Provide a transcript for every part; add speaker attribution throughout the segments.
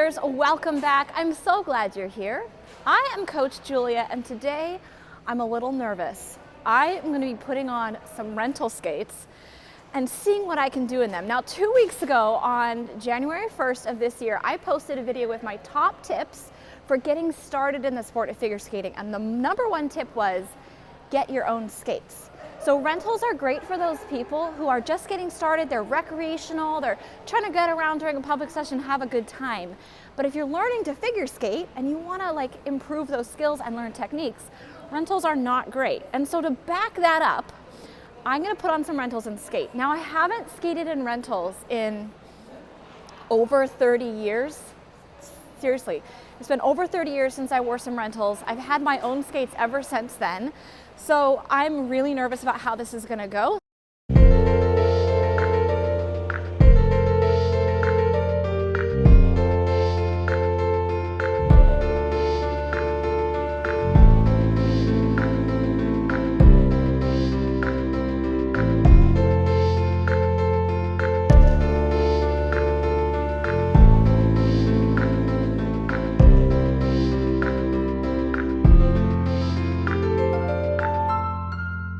Speaker 1: skaters, welcome back. I'm so glad you're here. I am Coach Julia, and today I'm a little nervous. I am going to be putting on some rental skates and seeing what I can do in them. Now, 2 weeks ago on January 1st of this year, I posted a video with my top tips for getting started in the sport of figure skating, and the number one tip was get your own skates. So rentals are great for those people who are just getting started. They're recreational, they're trying to get around during a public session, have a good time. But if you're learning to figure skate and you want to improve those skills and learn techniques, rentals are not great. And so to back that up, I'm going to put on some rentals and skate. Now, I haven't skated in rentals in over 30 years. Seriously, it's been over 30 years since I wore some rentals. I've had my own skates ever since then. So I'm really nervous about how this is going to go.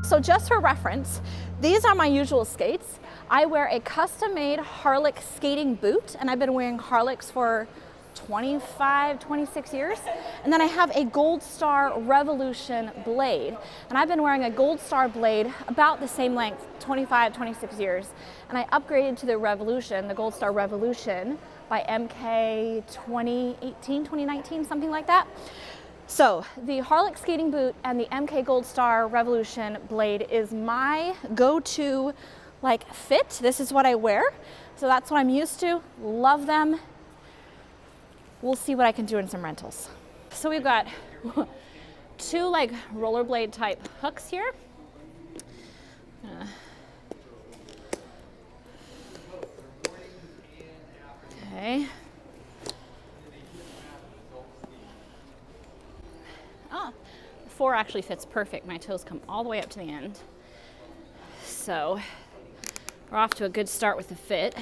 Speaker 1: So just for reference, these are my usual skates. I wear a custom-made Harlech skating boot, and I've been wearing Harlechs for 26 years. And then I have a Gold Star Revolution blade. And I've been wearing a Gold Star blade about the same length, 26 years. And I upgraded to the Revolution, the Gold Star Revolution, by MK 2018, 2019, something like that. So the Harlech skating boot and the MK Gold Star Revolution blade is my go-to fit. This is what I wear. So that's what I'm used to. Love them. We'll see what I can do in some rentals. So we've got two rollerblade type hooks here. Okay. Oh, the 4 actually fits perfect. My toes come all the way up to the end. So we're off to a good start with the fit.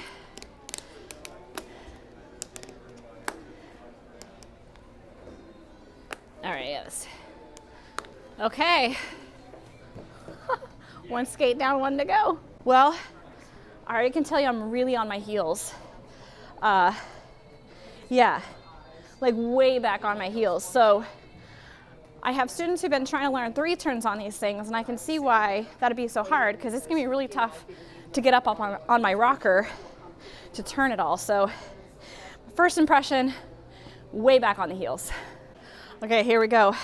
Speaker 1: All right, yes. Okay. One skate down, one to go. Well, I already can tell you I'm really on my heels. Yeah, way back on my heels. So I have students who've been trying to learn 3 turns on these things, and I can see why that'd be so hard, because it's gonna be really tough to get up on my rocker to turn it all. So first impression, way back on the heels. Okay, here we go.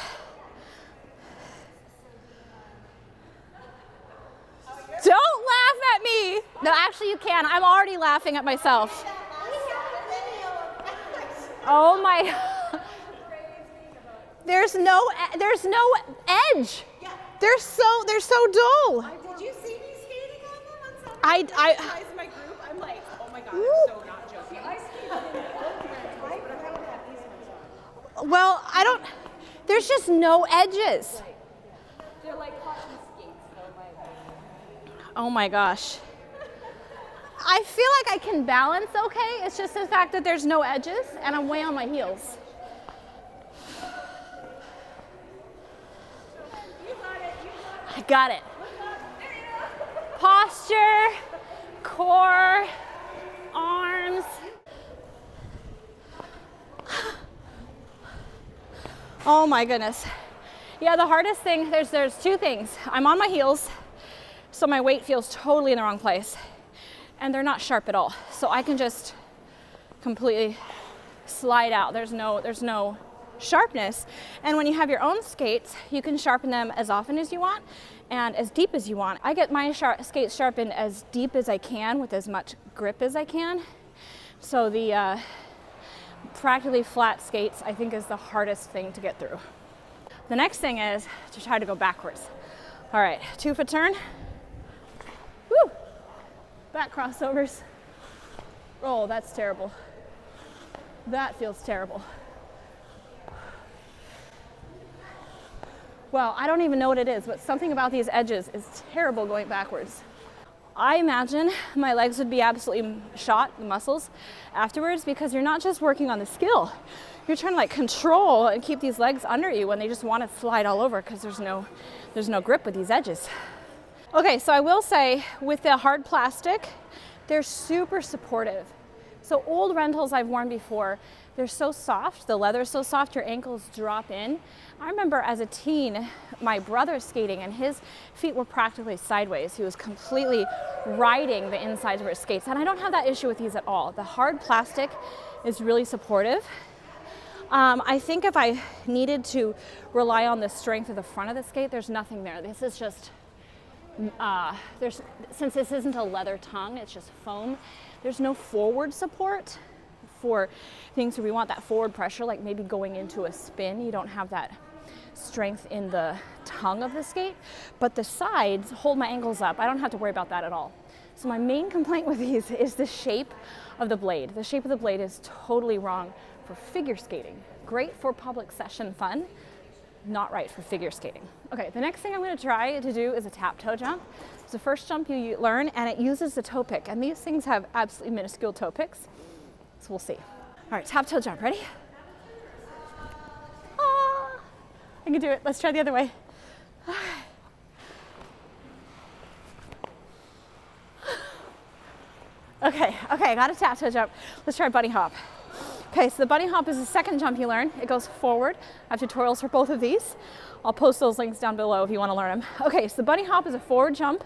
Speaker 1: Don't laugh at me. No, actually you can. I'm already laughing at myself. Oh my. There's no edge. Yeah. They're so dull.
Speaker 2: Did you see me skating on them on Saturday?
Speaker 1: I
Speaker 2: my group, I'm like, oh my god, I'm so not joking. I skated in the but I don't have these ones on.
Speaker 1: Well, there's just no edges.
Speaker 2: Right. They're like cotton skates.
Speaker 1: Oh my gosh. I feel like I can balance okay. It's just the fact that there's no edges and I'm way on my heels. I got it. Posture, core, arms. Oh my goodness. Yeah, the hardest thing, there's 2 things. I'm on my heels, so my weight feels totally in the wrong place. And they're not sharp at all. So I can just completely slide out. There's no sharpness. And when you have your own skates, you can sharpen them as often as you want and as deep as you want. I get my skates sharpened as deep as I can with as much grip as I can. So the practically flat skates, I think, is the hardest thing to get through. The next thing is to try to go backwards. All right, 2-foot turn. Woo! Back crossovers. Oh, that's terrible. That feels terrible. Well, I don't even know what it is, but something about these edges is terrible going backwards. I imagine my legs would be absolutely shot, the muscles, afterwards, because you're not just working on the skill. You're trying to like control and keep these legs under you when they just want to slide all over because there's no grip with these edges. Okay, so I will say with the hard plastic, they're super supportive. So old rentals I've worn before, they're so soft, the leather is so soft, your ankles drop in. I remember as a teen, my brother skating and his feet were practically sideways. He was completely riding the insides of his skates. And I don't have that issue with these at all. The hard plastic is really supportive. I think if I needed to rely on the strength of the front of the skate, there's nothing there. This is just, since this isn't a leather tongue, it's just foam, there's no forward support for things where we want that forward pressure, like maybe going into a spin. You don't have that strength in the tongue of the skate, but the sides hold my ankles up. I don't have to worry about that at all. So my main complaint with these is the shape of the blade. The shape of the blade is totally wrong for figure skating. Great for public session fun, not right for figure skating. Okay, the next thing I'm going to try to do is a tap toe jump. It's the first jump you learn, and it uses the toe pick, and these things have absolutely minuscule toe picks, so we'll see. All right, tap toe jump, ready? Ah, I can do it. Let's try the other way. Okay, I got a tap toe jump. Let's try bunny hop. Okay, so the bunny hop is the second jump you learn. It goes forward. I have tutorials for both of these. I'll post those links down below if you want to learn them. Okay, so the bunny hop is a forward jump.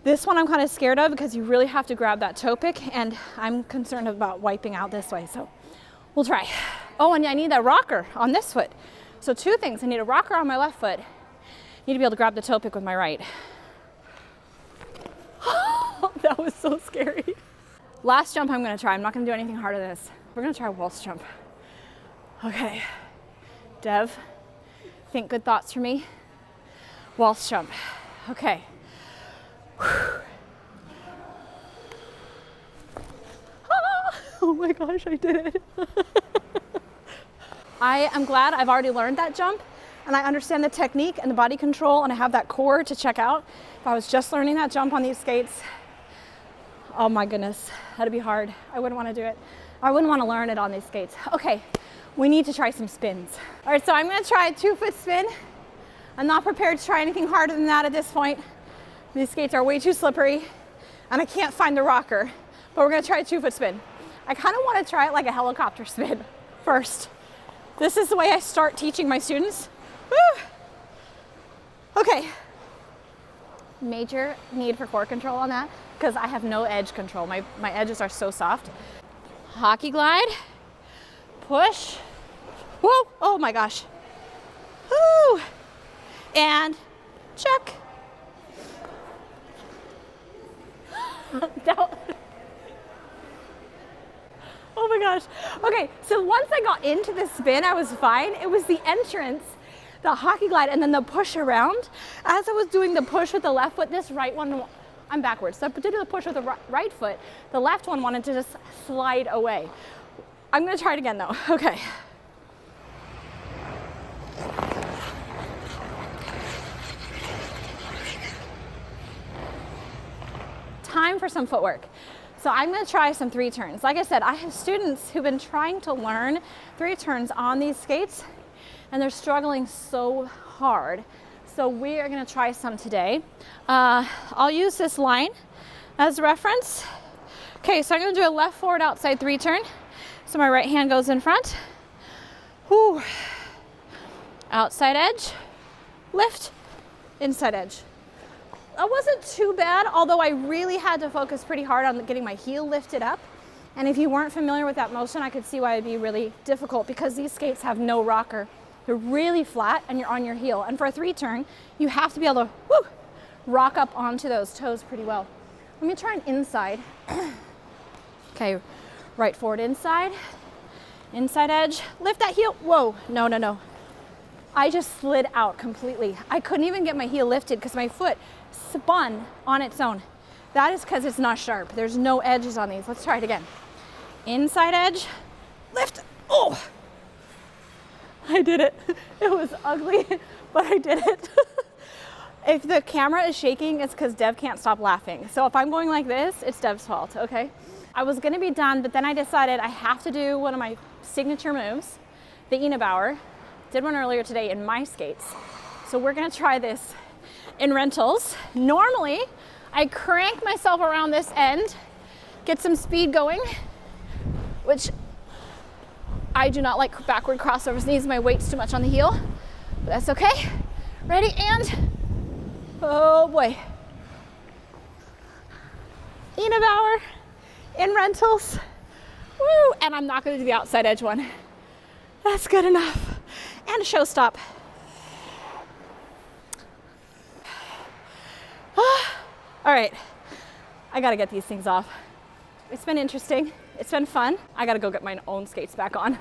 Speaker 1: This one I'm kind of scared of because you really have to grab that toe pick, and I'm concerned about wiping out this way, so we'll try. Oh, and I need a rocker on this foot. So two things, I need a rocker on my left foot. I need to be able to grab the toe pick with my right. That was so scary. Last jump I'm going to try. I'm not going to do anything harder than this. We're going to try a waltz jump. Okay. Dev, think good thoughts for me. Waltz jump. Okay. Oh my gosh, I did it. I am glad I've already learned that jump, and I understand the technique and the body control, and I have that core to check out. If I was just learning that jump on these skates, oh my goodness, that'd be hard. I wouldn't want to do it. I wouldn't want to learn it on these skates. Okay, we need to try some spins. All right, so I'm going to try a 2-foot spin. I'm not prepared to try anything harder than that at this point. These skates are way too slippery, and I can't find the rocker, but we're going to try a 2-foot spin. I kind of want to try it like a helicopter spin first. This is the way I start teaching my students. Woo! Okay. Major need for core control on that because I have no edge control. My edges are so soft. Hockey glide, push, whoa, oh my gosh, whoo, and check. Oh my gosh. Okay, so once I got into the spin, I was fine. It was the entrance, the hockey glide, and then the push around. As I was doing the push with the left foot, this right one, I'm backwards. So I did the push with the right foot. The left one wanted to just slide away. I'm gonna try it again though. Okay. Time for some footwork. So I'm gonna try some 3 turns. Like I said, I have students who've been trying to learn 3 turns on these skates, and they're struggling so hard. So we are gonna try some today. I'll use this line as reference. Okay, so I'm gonna do a left forward outside 3 turn. So my right hand goes in front. Whoo. Outside edge, lift, inside edge. That wasn't too bad, although I really had to focus pretty hard on getting my heel lifted up. And if you weren't familiar with that motion, I could see why it'd be really difficult because these skates have no rocker. They're really flat and you're on your heel. And for a 3 turn, you have to be able to rock up onto those toes pretty well. Let me try an inside. Okay, right forward inside, inside edge, lift that heel. Whoa, no. I just slid out completely. I couldn't even get my heel lifted because my foot spun on its own. That is because it's not sharp. There's no edges on these. Let's try it again. Inside edge, lift. Oh, I did it. It was ugly, but I did it. If the camera is shaking, it's because Dev can't stop laughing. So if I'm going like this, it's Dev's fault, okay? I was gonna be done, but then I decided I have to do one of my signature moves, the Inabauer. Did one earlier today in my skates. So we're gonna try this in rentals. Normally, I crank myself around this end, get some speed going, which I do not like backward crossovers. Needs my weight's too much on the heel, but that's okay. Ready, and oh boy. Inabauer in rentals. Woo! And I'm not gonna do the outside edge one. That's good enough. And a show stop. All right, I gotta get these things off. It's been interesting, it's been fun. I gotta go get my own skates back on.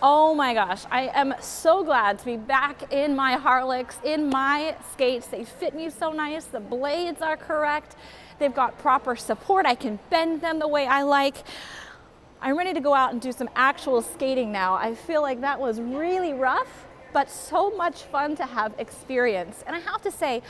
Speaker 1: Oh my gosh, I am so glad to be back in my Harlechs, in my skates. They fit me so nice, the blades are correct, they've got proper support, I can bend them the way I like. I'm ready to go out and do some actual skating now. I feel like that was really rough, but so much fun to have experience. And I have to say,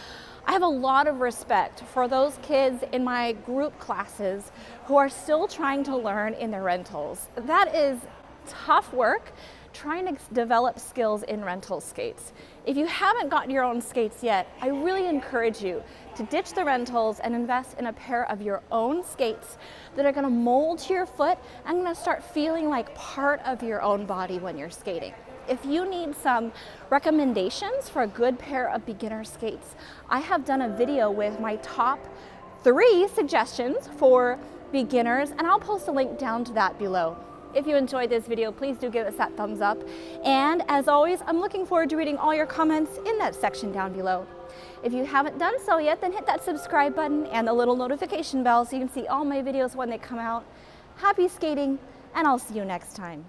Speaker 1: I have a lot of respect for those kids in my group classes who are still trying to learn in their rentals. That is tough work, trying to develop skills in rental skates. If you haven't gotten your own skates yet, I really encourage you to ditch the rentals and invest in a pair of your own skates that are gonna mold to your foot and gonna start feeling like part of your own body when you're skating. If you need some recommendations for a good pair of beginner skates, I have done a video with my top 3 suggestions for beginners, and I'll post a link down to that below. If you enjoyed this video, please do give us that thumbs up. And as always, I'm looking forward to reading all your comments in that section down below. If you haven't done so yet, then hit that subscribe button and the little notification bell so you can see all my videos when they come out. Happy skating, and I'll see you next time.